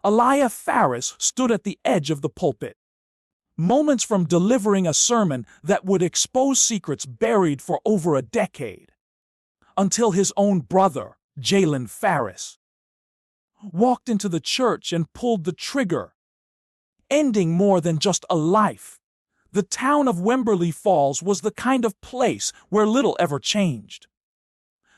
Eliah Farris stood at the edge of the pulpit, moments from delivering a sermon that would expose secrets buried for over a decade, until his own brother, Jalen Farris, walked into the church and pulled the trigger, ending more than just a life. The town of Wemberly Falls was the kind of place where little ever changed.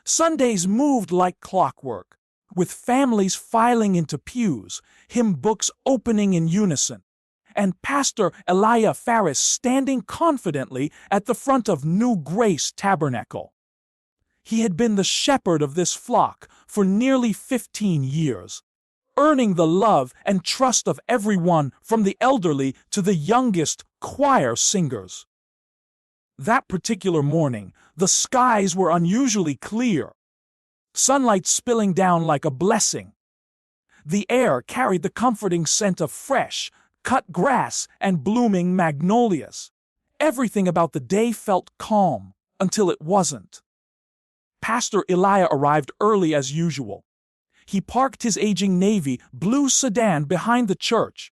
Sundays moved like clockwork, with families filing into pews, hymn books opening in unison, and Pastor Eliah Farris standing confidently at the front of New Grace Tabernacle. He had been the shepherd of this flock for nearly 15 years, earning the love and trust of everyone from the elderly to the youngest choir singers. That particular morning, the skies were unusually clear, sunlight spilling down like a blessing. The air carried the comforting scent of fresh, cut grass and blooming magnolias. Everything about the day felt calm until it wasn't. Pastor Eliah arrived early as usual. He parked his aging navy blue sedan behind the church,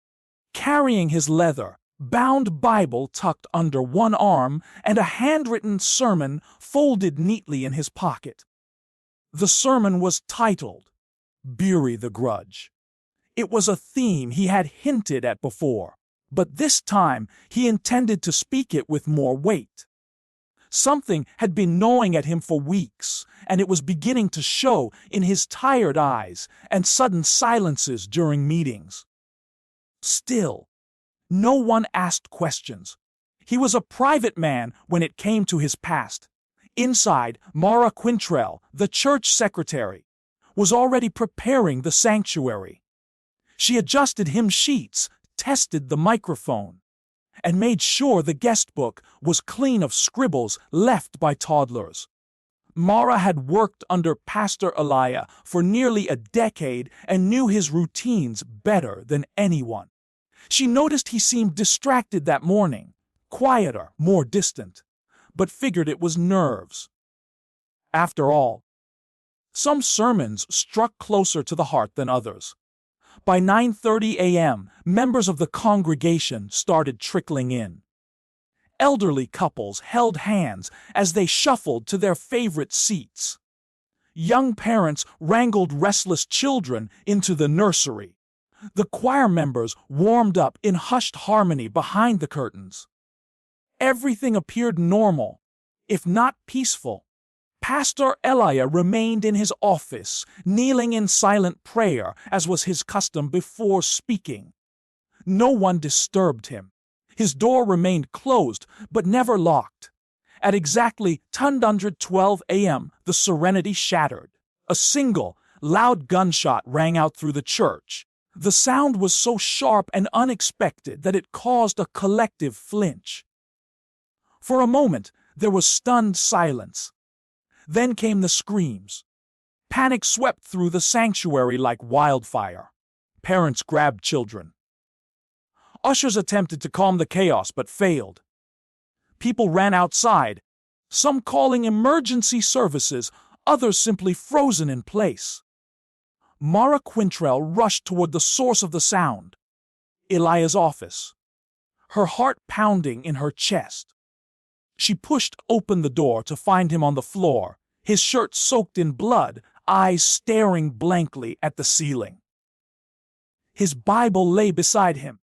carrying his leather-bound Bible tucked under one arm and a handwritten sermon folded neatly in his pocket. The sermon was titled, "Bury the Grudge." It was a theme he had hinted at before, but this time he intended to speak it with more weight. Something had been gnawing at him for weeks, and it was beginning to show in his tired eyes and sudden silences during meetings. Still, no one asked questions. He was a private man when it came to his past. Inside, Mara Quintrell, the church secretary, was already preparing the sanctuary. She adjusted hymn sheets, tested the microphone, and made sure the guest book was clean of scribbles left by toddlers. Mara had worked under Pastor Eliah for nearly a decade and knew his routines better than anyone. She noticed he seemed distracted that morning, quieter, more distant, but figured it was nerves. After all, some sermons struck closer to the heart than others. By 9:30 a.m., members of the congregation started trickling in. Elderly couples held hands as they shuffled to their favorite seats. Young parents wrangled restless children into the nursery. The choir members warmed up in hushed harmony behind the curtains. Everything appeared normal, if not peaceful. Pastor Eliah remained in his office, kneeling in silent prayer, as was his custom before speaking. No one disturbed him. His door remained closed, but never locked. At exactly 10:12 a.m., the serenity shattered. A single, loud gunshot rang out through the church. The sound was so sharp and unexpected that it caused a collective flinch. For a moment, there was stunned silence. Then came the screams. Panic swept through the sanctuary like wildfire. Parents grabbed children. Ushers attempted to calm the chaos but failed. People ran outside, some calling emergency services, others simply frozen in place. Mara Quintrell rushed toward the source of the sound, Eliah's office, her heart pounding in her chest. She pushed open the door to find him on the floor, his shirt soaked in blood, eyes staring blankly at the ceiling. His Bible lay beside him,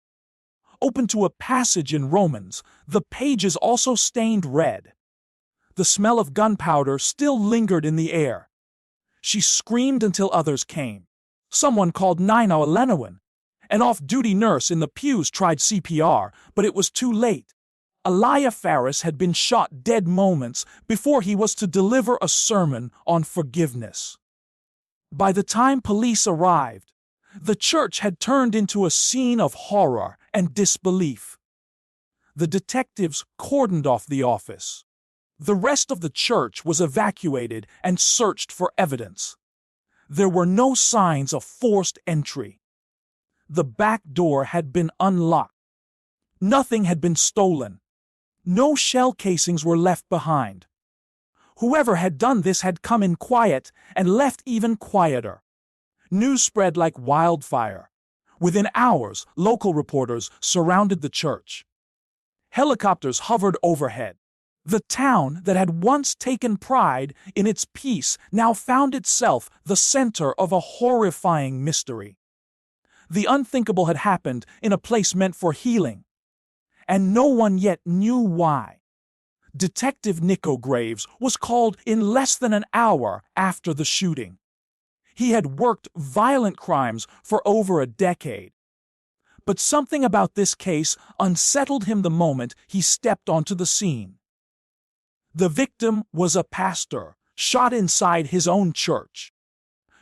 open to a passage in Romans, the pages also stained red. The smell of gunpowder still lingered in the air. She screamed until others came. Someone called 911. An off-duty nurse in the pews tried CPR, but it was too late. Eliah Farris had been shot dead moments before he was to deliver a sermon on forgiveness. By the time police arrived, the church had turned into a scene of horror and disbelief. The detectives cordoned off the office. The rest of the church was evacuated and searched for evidence. There were no signs of forced entry. The back door had been unlocked. Nothing had been stolen. No shell casings were left behind. Whoever had done this had come in quiet and left even quieter. News spread like wildfire. Within hours, local reporters surrounded the church. Helicopters hovered overhead. The town that had once taken pride in its peace now found itself the center of a horrifying mystery. The unthinkable had happened in a place meant for healing, and no one yet knew why. Detective Nico Graves was called in less than an hour after the shooting. He had worked violent crimes for over a decade. But something about this case unsettled him the moment he stepped onto the scene. The victim was a pastor, shot inside his own church,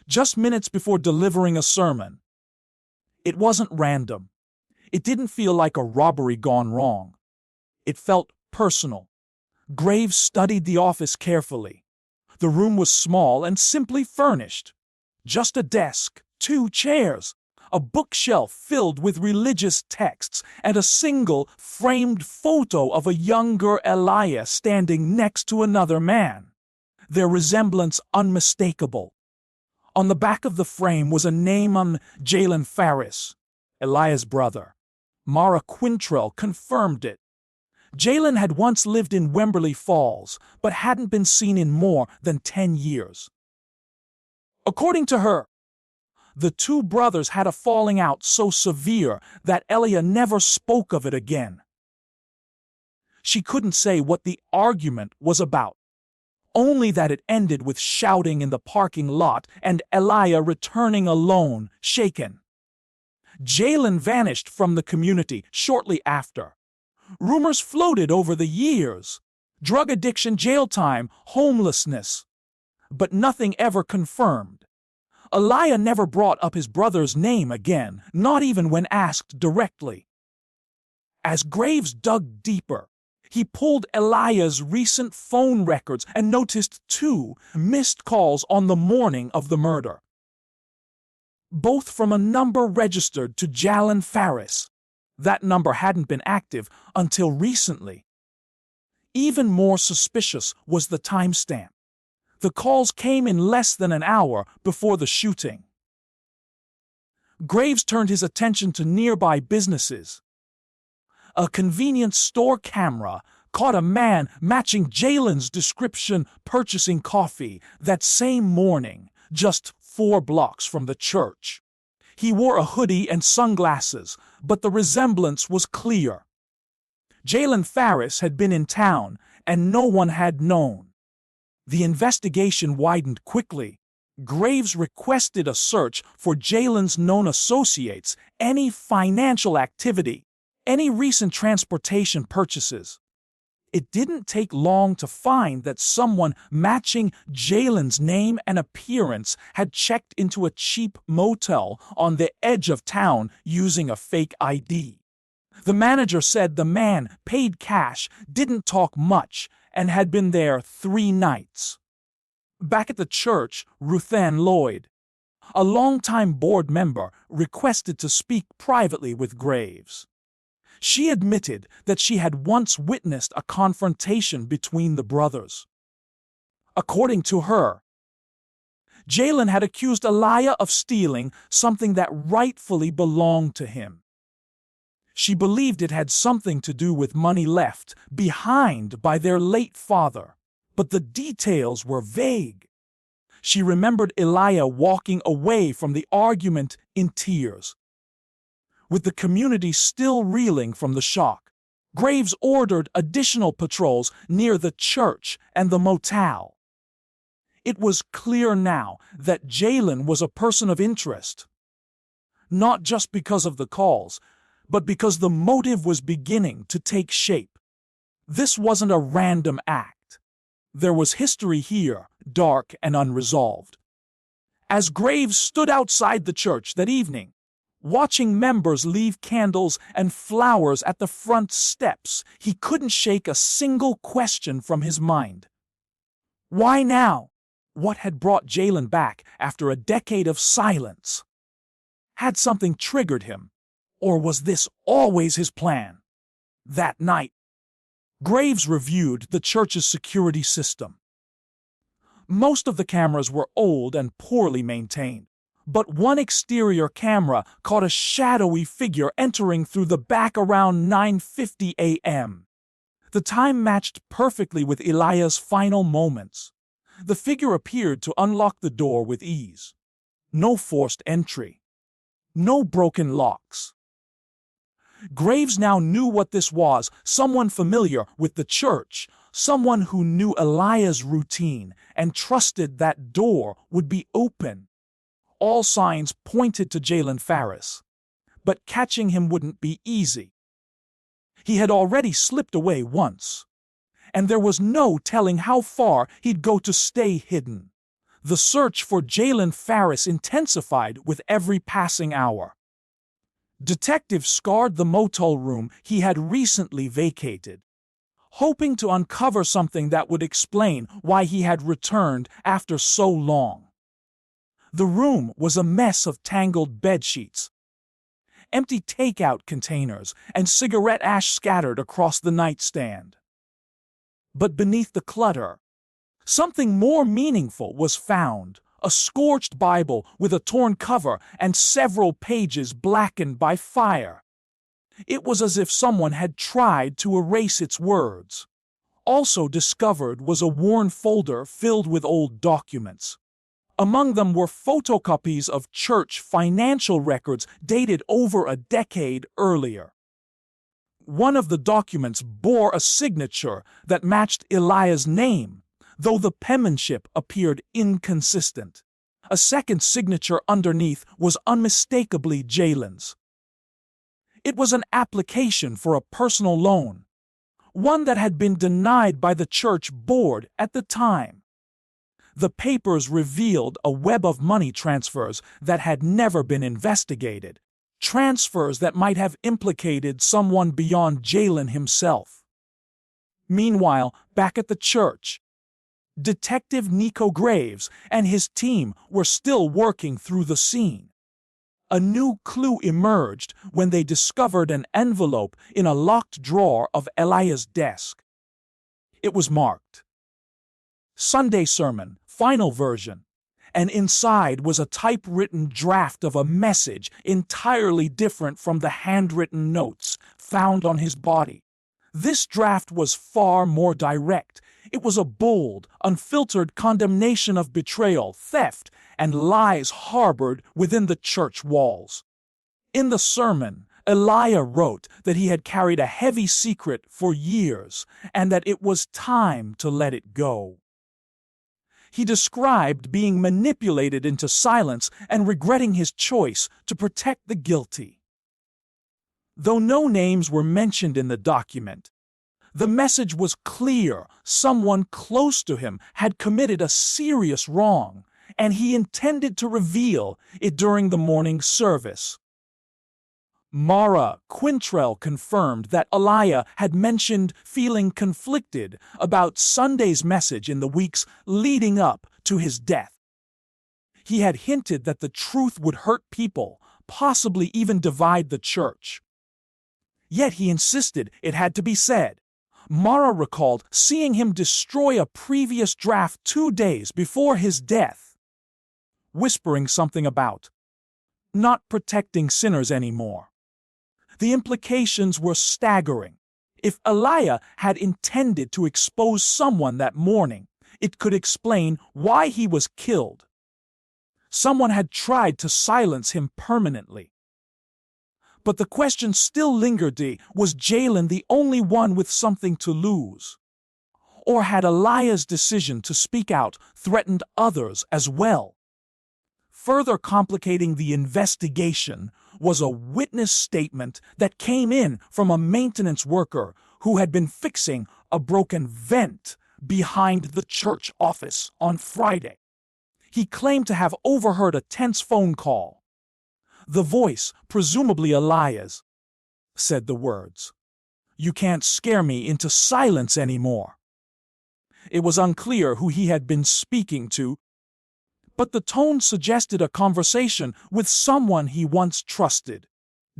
just minutes before delivering a sermon. It wasn't random. It didn't feel like a robbery gone wrong. It felt personal. Graves studied the office carefully. The room was small and simply furnished. Just a desk, 2 chairs, a bookshelf filled with religious texts, and a single framed photo of a younger Eliah standing next to another man. Their resemblance unmistakable. On the back of the frame was a name on Jalen Farris, Eliah's brother. Mara Quintrell confirmed it. Jalen had once lived in Wemberly Falls, but hadn't been seen in more than 10 years. According to her, the 2 brothers had a falling out so severe that Eliah never spoke of it again. She couldn't say what the argument was about, only that it ended with shouting in the parking lot and Eliah returning alone, shaken. Jalen vanished from the community shortly after. Rumors floated over the years: drug addiction, jail time, homelessness. But nothing ever confirmed. Eliah never brought up his brother's name again, not even when asked directly. As Graves dug deeper, he pulled Eliah's recent phone records and noticed 2 missed calls on the morning of the murder, both from a number registered to Jalen Farris. That number hadn't been active until recently. Even more suspicious was the timestamp. The calls came in less than an hour before the shooting. Graves turned his attention to nearby businesses. A convenience store camera caught a man matching Jalen's description purchasing coffee that same morning, just 4 blocks from the church. He wore a hoodie and sunglasses, but the resemblance was clear. Jalen Farris had been in town, and no one had known. The investigation widened quickly. Graves requested a search for Jalen's known associates, any financial activity, any recent transportation purchases. It didn't take long to find that someone matching Jalen's name and appearance had checked into a cheap motel on the edge of town using a fake ID. The manager said the man paid cash, didn't talk much, and had been there 3 nights. Back at the church, Ruthann Lloyd, a longtime board member, requested to speak privately with Graves. She admitted that she had once witnessed a confrontation between the brothers. According to her, Jalen had accused Eliah of stealing something that rightfully belonged to him. She believed it had something to do with money left behind by their late father, but the details were vague. She remembered Eliah walking away from the argument in tears. With the community still reeling from the shock, Graves ordered additional patrols near the church and the motel. It was clear now that Jalen was a person of interest, not just because of the calls, but because the motive was beginning to take shape. This wasn't a random act. There was history here, dark and unresolved. As Graves stood outside the church that evening, watching members leave candles and flowers at the front steps, he couldn't shake a single question from his mind. Why now? What had brought Jalen back after a decade of silence? Had something triggered him? Or was this always his plan? That night, Graves reviewed the church's security system. Most of the cameras were old and poorly maintained. But one exterior camera caught a shadowy figure entering through the back around 9:50 a.m. The time matched perfectly with Eliah's final moments. The figure appeared to unlock the door with ease. No forced entry. No broken locks. Graves now knew what this was, someone familiar with the church, someone who knew Eliah's routine and trusted that door would be open. All signs pointed to Jalen Farris, but catching him wouldn't be easy. He had already slipped away once, and there was no telling how far he'd go to stay hidden. The search for Jalen Farris intensified with every passing hour. Detectives scoured the motel room he had recently vacated, hoping to uncover something that would explain why he had returned after so long. The room was a mess of tangled bedsheets, empty takeout containers, and cigarette ash scattered across the nightstand. But beneath the clutter, something more meaningful was found: a scorched Bible with a torn cover and several pages blackened by fire. It was as if someone had tried to erase its words. Also discovered was a worn folder filled with old documents. Among them were photocopies of church financial records dated over a decade earlier. One of the documents bore a signature that matched Eliah's name, though the penmanship appeared inconsistent. A second signature underneath was unmistakably Jalen's. It was an application for a personal loan, one that had been denied by the church board at the time. The papers revealed a web of money transfers that had never been investigated, transfers that might have implicated someone beyond Jalen himself. Meanwhile, back at the church, Detective Nico Graves and his team were still working through the scene. A new clue emerged when they discovered an envelope in a locked drawer of Eliah's desk. It was marked Sunday Sermon, Final Version, and inside was a typewritten draft of a message entirely different from the handwritten notes found on his body. This draft was far more direct. It was a bold, unfiltered condemnation of betrayal, theft, and lies harbored within the church walls. In the sermon, Eliah wrote that he had carried a heavy secret for years and that it was time to let it go. He described being manipulated into silence and regretting his choice to protect the guilty. Though no names were mentioned in the document, the message was clear: someone close to him had committed a serious wrong, and he intended to reveal it during the morning service. Mara Quintrell confirmed that Eliah had mentioned feeling conflicted about Sunday's message in the weeks leading up to his death. He had hinted that the truth would hurt people, possibly even divide the church. Yet he insisted it had to be said. Mara recalled seeing him destroy a previous draft 2 days before his death, whispering something about not protecting sinners anymore. The implications were staggering. If Eliah had intended to expose someone that morning, it could explain why he was killed. Someone had tried to silence him permanently. But the question still lingered: was Jalen the only one with something to lose? Or had Eliah's decision to speak out threatened others as well? Further complicating the investigation was a witness statement that came in from a maintenance worker who had been fixing a broken vent behind the church office on Friday. He claimed to have overheard a tense phone call. The voice, presumably Eliah's, said the words, "You can't scare me into silence anymore." It was unclear who he had been speaking to, but the tone suggested a conversation with someone he once trusted.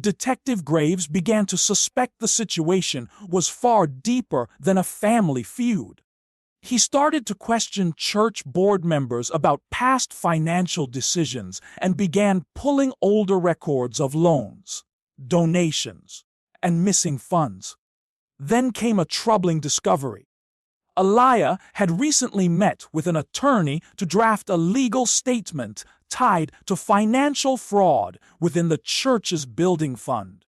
Detective Graves began to suspect the situation was far deeper than a family feud. He started to question church board members about past financial decisions and began pulling older records of loans, donations, and missing funds. Then came a troubling discovery. Eliah had recently met with an attorney to draft a legal statement tied to financial fraud within the church's building fund.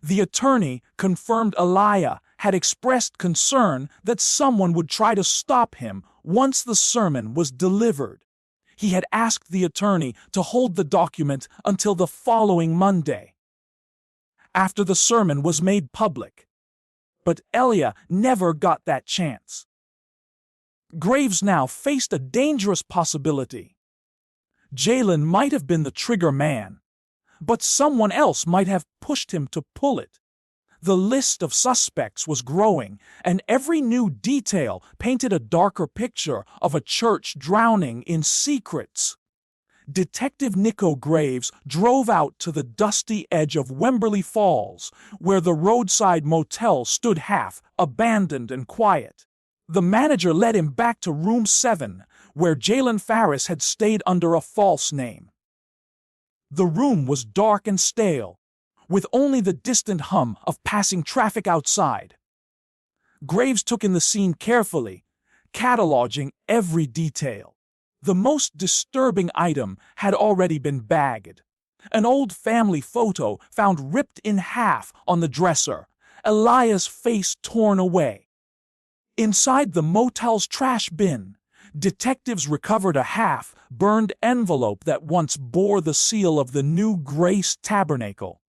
The attorney confirmed Eliah had expressed concern that someone would try to stop him once the sermon was delivered. He had asked the attorney to hold the document until the following Monday, after the sermon was made public. But Eliah never got that chance. Graves now faced a dangerous possibility. Jalen might have been the trigger man, but someone else might have pushed him to pull it. The list of suspects was growing, and every new detail painted a darker picture of a church drowning in secrets. Detective Nico Graves drove out to the dusty edge of Wemberly Falls, where the roadside motel stood half abandoned and quiet. The manager led him back to room 7, where Jalen Farris had stayed under a false name. The room was dark and stale, with only the distant hum of passing traffic outside. Graves took in the scene carefully, cataloging every detail. The most disturbing item had already been bagged. An old family photo found ripped in half on the dresser, Eliah's face torn away. Inside the motel's trash bin, detectives recovered a half-burned envelope that once bore the seal of the New Grace Tabernacle.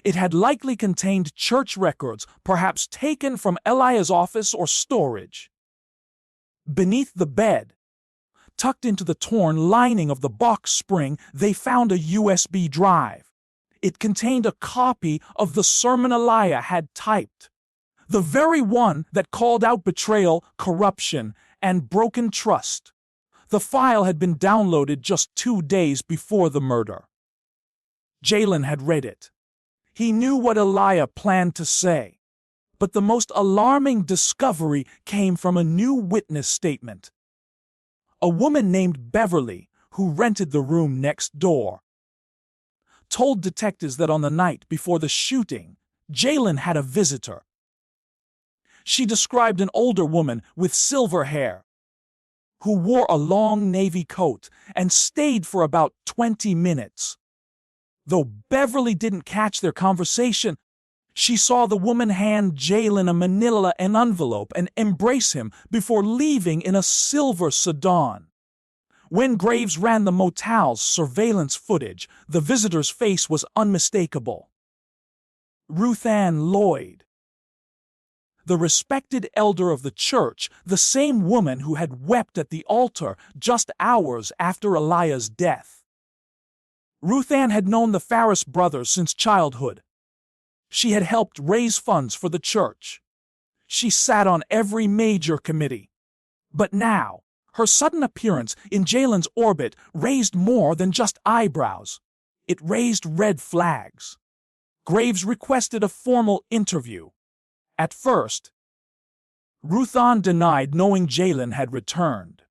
It had likely contained church records, perhaps taken from Eliah's office or storage. Beneath the bed, tucked into the torn lining of the box spring, they found a USB drive. It contained a copy of the sermon Eliah had typed, the very one that called out betrayal, corruption, and broken trust. The file had been downloaded just 2 days before the murder. Jalen had read it. He knew what Eliah planned to say, but the most alarming discovery came from a new witness statement. A woman named Beverly, who rented the room next door, told detectives that on the night before the shooting, Jalen had a visitor. She described an older woman with silver hair, who wore a long navy coat and stayed for about 20 minutes. Though Beverly didn't catch their conversation, she saw the woman hand Jalen a manila envelope and embrace him before leaving in a silver sedan. When Graves ran the motel's surveillance footage, the visitor's face was unmistakable. Ruth Ann Lloyd, the respected elder of the church, the same woman who had wept at the altar just hours after Eliah's death. Ruth Ann had known the Farris brothers since childhood. She had helped raise funds for the church. She sat on every major committee. But now, her sudden appearance in Jalen's orbit raised more than just eyebrows. It raised red flags. Graves requested a formal interview. At first, Ruth Ann denied knowing Jalen had returned.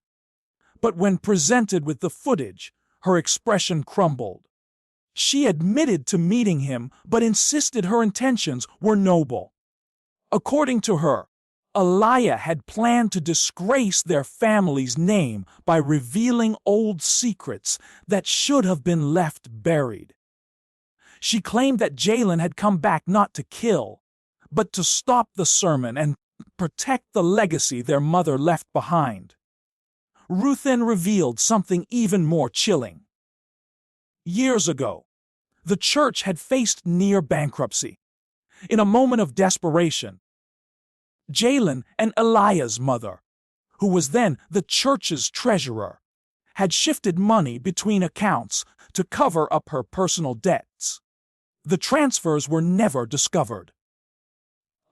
But when presented with the footage, her expression crumbled. She admitted to meeting him, but insisted her intentions were noble. According to her, Eliah had planned to disgrace their family's name by revealing old secrets that should have been left buried. She claimed that Jalen had come back not to kill, but to stop the sermon and protect the legacy their mother left behind. Ruth then revealed something even more chilling. Years ago, the church had faced near bankruptcy. In a moment of desperation, Jalen and Eliah's mother, who was then the church's treasurer, had shifted money between accounts to cover up her personal debts. The transfers were never discovered.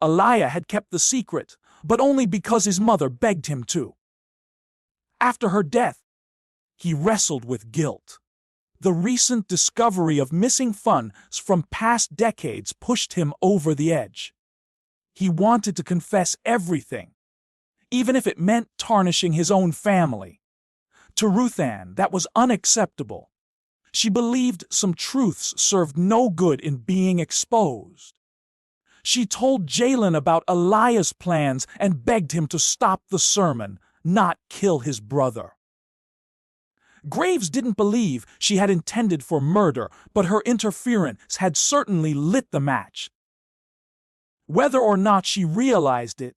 Eliah had kept the secret, but only because his mother begged him to. After her death, he wrestled with guilt. The recent discovery of missing funds from past decades pushed him over the edge. He wanted to confess everything, even if it meant tarnishing his own family. To Ruth Ann, that was unacceptable. She believed some truths served no good in being exposed. She told Jalen about Eliah's plans and begged him to stop the sermon, not kill his brother. Graves didn't believe she had intended for murder, but her interference had certainly lit the match. Whether or not she realized it,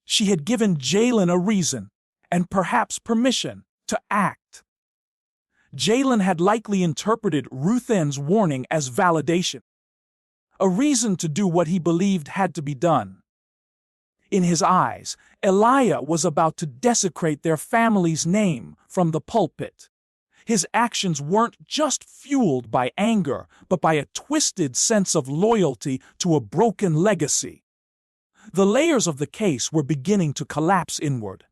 she had given Jalen a reason, and perhaps permission, to act. Jalen had likely interpreted Ruth Ann's warning as validation, a reason to do what he believed had to be done. In his eyes, Eliah was about to desecrate their family's name from the pulpit. His actions weren't just fueled by anger, but by a twisted sense of loyalty to a broken legacy. The layers of the case were beginning to collapse inward.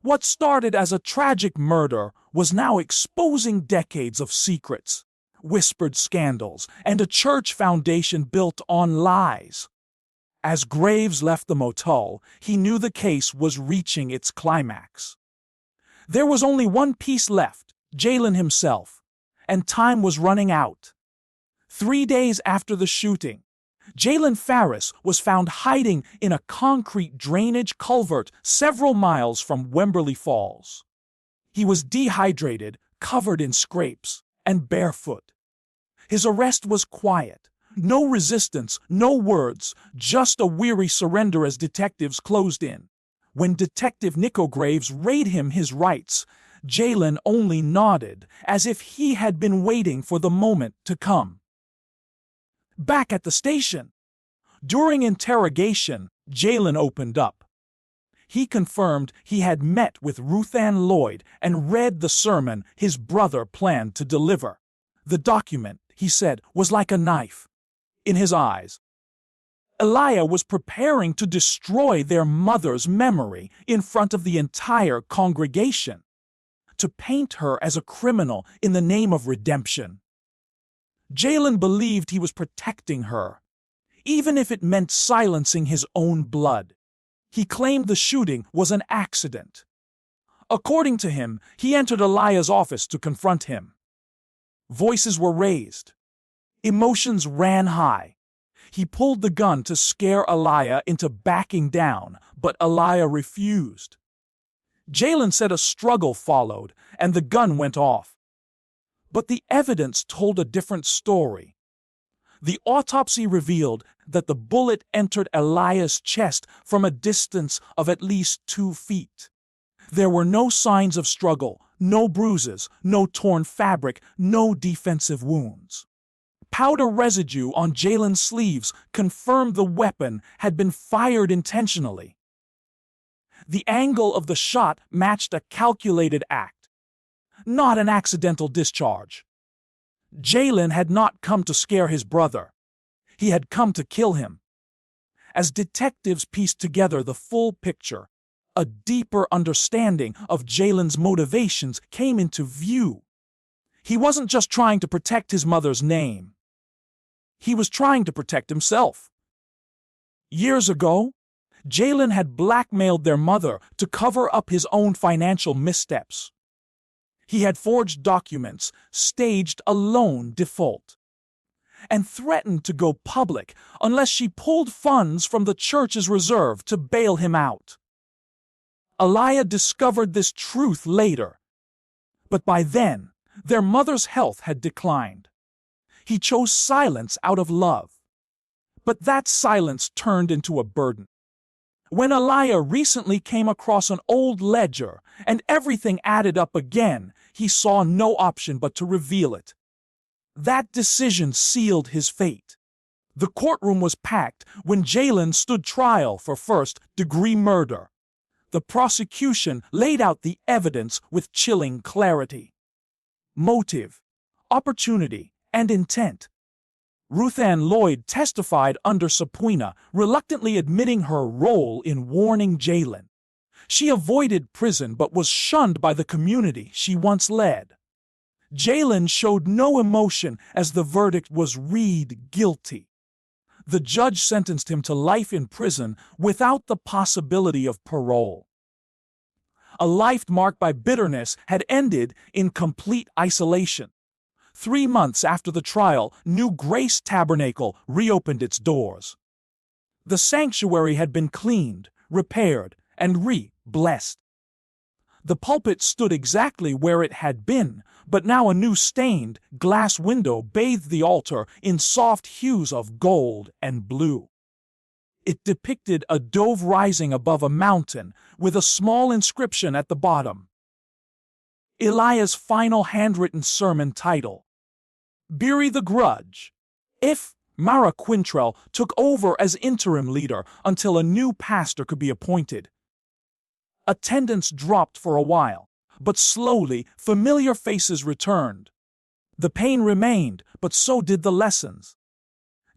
What started as a tragic murder was now exposing decades of secrets, whispered scandals, and a church foundation built on lies. As Graves left the motel, he knew the case was reaching its climax. There was only one piece left, Jalen himself, and time was running out. 3 days after the shooting, Jalen Farris was found hiding in a concrete drainage culvert several miles from Wemberly Falls. He was dehydrated, covered in scrapes, and barefoot. His arrest was quiet. No resistance, no words, just a weary surrender as detectives closed in. When Detective Nico Graves read him his rights, Jalen only nodded, as if he had been waiting for the moment to come. Back at the station, during interrogation, Jalen opened up. He confirmed he had met with Ruth Ann Lloyd and read the sermon his brother planned to deliver. The document, he said, was like a knife in his eyes. Eliah was preparing to destroy their mother's memory in front of the entire congregation, to paint her as a criminal in the name of redemption. Jalen believed he was protecting her, even if it meant silencing his own blood. He claimed the shooting was an accident. According to him, he entered Eliah's office to confront him. Voices were raised. Emotions ran high. He pulled the gun to scare Eliah into backing down, but Eliah refused. Jalen said a struggle followed, and the gun went off. But the evidence told a different story. The autopsy revealed that the bullet entered Eliah's chest from a distance of at least 2 feet. There were no signs of struggle, no bruises, no torn fabric, no defensive wounds. Powder residue on Jalen's sleeves confirmed the weapon had been fired intentionally. The angle of the shot matched a calculated act, not an accidental discharge. Jalen had not come to scare his brother. He had come to kill him. As detectives pieced together the full picture, a deeper understanding of Jalen's motivations came into view. He wasn't just trying to protect his mother's name. He was trying to protect himself. Years ago, Jalen had blackmailed their mother to cover up his own financial missteps. He had forged documents, staged a loan default, and threatened to go public unless she pulled funds from the church's reserve to bail him out. Eliah discovered this truth later, but by then, their mother's health had declined. He chose silence out of love, but that silence turned into a burden. When Eliah recently came across an old ledger and everything added up again, he saw no option but to reveal it. That decision sealed his fate. The courtroom was packed when Jalen stood trial for first-degree murder. The prosecution laid out the evidence with chilling clarity. Motive, opportunity, and intent. Ruth Ann Lloyd testified under subpoena, reluctantly admitting her role in warning Jalen. She avoided prison but was shunned by the community she once led. Jalen showed no emotion as the verdict was read guilty. The judge sentenced him to life in prison without the possibility of parole. A life marked by bitterness had ended in complete isolation. 3 months after the trial, New Grace Tabernacle reopened its doors. The sanctuary had been cleaned, repaired, and re-blessed. The pulpit stood exactly where it had been, but now a new stained glass window bathed the altar in soft hues of gold and blue. It depicted a dove rising above a mountain with a small inscription at the bottom. Eliah's final handwritten sermon title, Bury the Grudge. If Mara Quintrell took over as interim leader until a new pastor could be appointed. Attendance dropped for a while, but slowly familiar faces returned. The pain remained, but so did the lessons.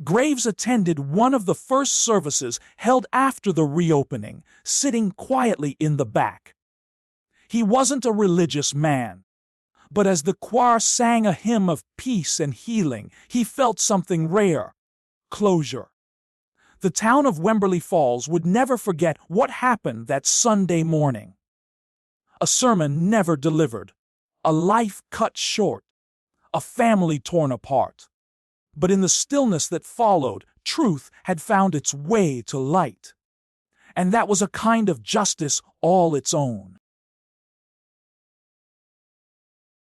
Graves attended one of the first services held after the reopening, sitting quietly in the back. He wasn't a religious man, but as the choir sang a hymn of peace and healing, he felt something rare: closure. The town of Wemberly Falls would never forget what happened that Sunday morning. A sermon never delivered, a life cut short, a family torn apart. But in the stillness that followed, truth had found its way to light. And that was a kind of justice all its own.